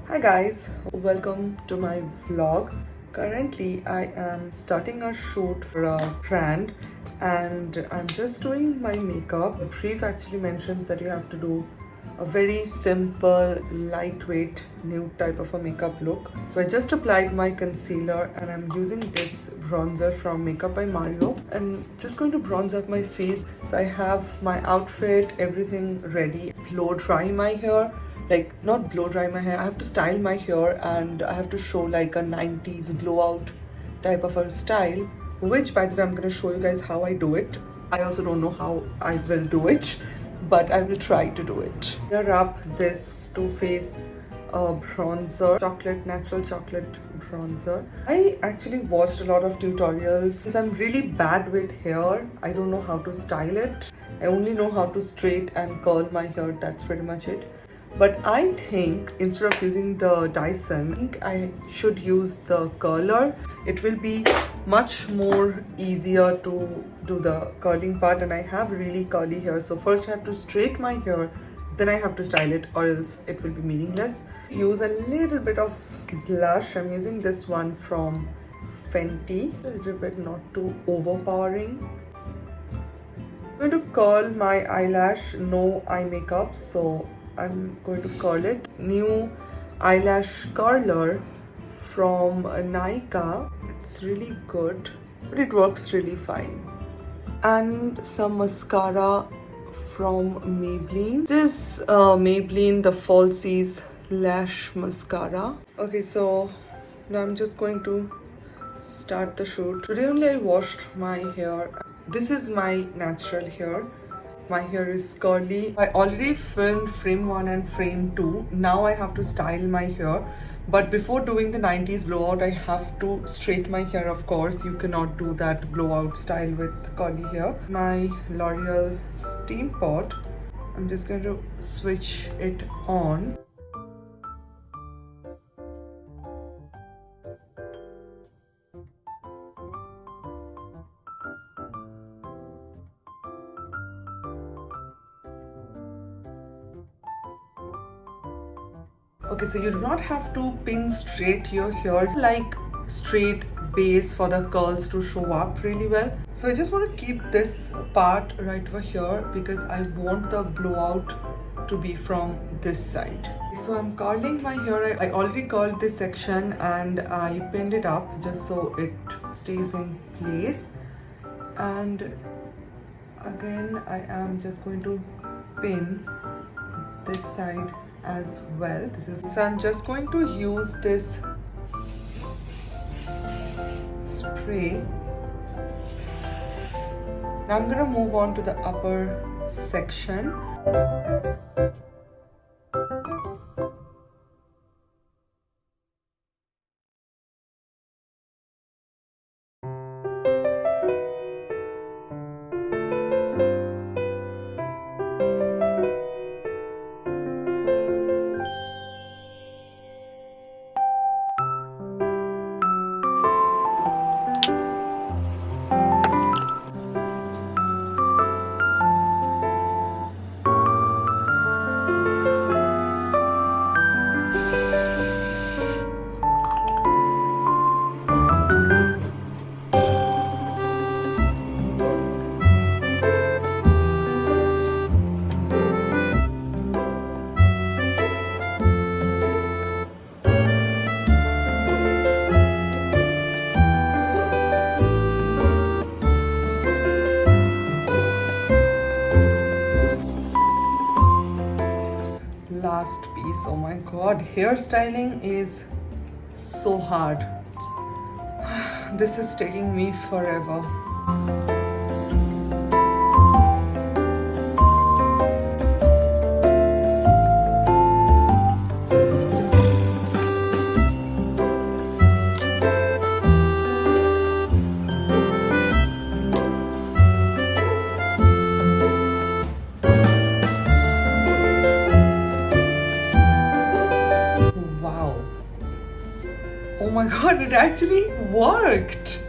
Hi guys, welcome to my vlog. Currently I am starting a shoot for a brand and I'm just doing my makeup. The brief actually mentions that you have to do a very simple, lightweight, nude type of a makeup look. So I just applied my concealer and I'm using this bronzer from Makeup by Mario and just going to bronze up my face. So I have my outfit, everything ready. Blow dry my hair, like not blow dry my hair, I have to style my hair and I have to show like a 90s blowout type of a style, which by the way I'm going to show you guys how I do it. I also don't know how I will do it, but I will try to do it. Here up this Too Faced bronzer, natural chocolate bronzer. I actually watched a lot of tutorials. Since I'm really bad with hair, I don't know how to style it. I only know how to straight and curl my hair, that's pretty much it. But I think instead of using the Dyson, I think I should use the curler. It will be much more easier to do the curling part, and I have really curly hair. So first I have to straighten my hair, then I have to style it, or else it will be meaningless. Use a little bit of blush. I'm using this one from Fenty. A little bit, not too overpowering. I'm going to curl my eyelash, no eye makeup, so I'm going to curl it. New eyelash curler from Nykaa. It's really good, but it works really fine. And some mascara from Maybelline. This is Maybelline the Falsies Lash Mascara. Okay, so now I'm just going to start the shoot. Today only I washed my hair. This is my natural hair. My hair is curly. I already filmed frame 1 and frame 2. Now I have to style my hair. But before doing the 90s blowout, I have to straighten my hair, of course. You cannot do that blowout style with curly hair. My L'Oreal steam pot. I'm just going to switch it on. Okay, so you do not have to pin straight your hair, like straight base for the curls to show up really well. So I just want to keep this part right over here because I want the blowout to be from this side. So I'm curling my hair. I already curled this section and I pinned it up just so it stays in place. And again, I am just going to pin this side as well. So I'm just going to use this spray. Now I'm gonna move on to the upper section. Last piece. Oh my god, hairstyling is so hard. This is taking me forever. Oh my god, it actually worked!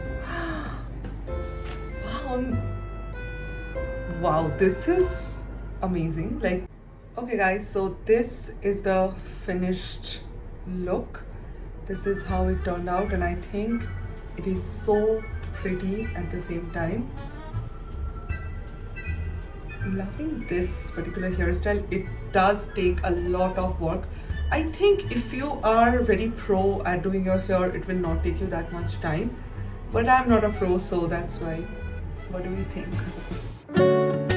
Wow, this is amazing. Like, okay guys, so this is the finished look. This is how it turned out, and I think it is so pretty at the same time. Loving this particular hairstyle. It does take a lot of work. I think if you are very pro at doing your hair, it will not take you that much time, but I'm not a pro, so that's why. What do you think?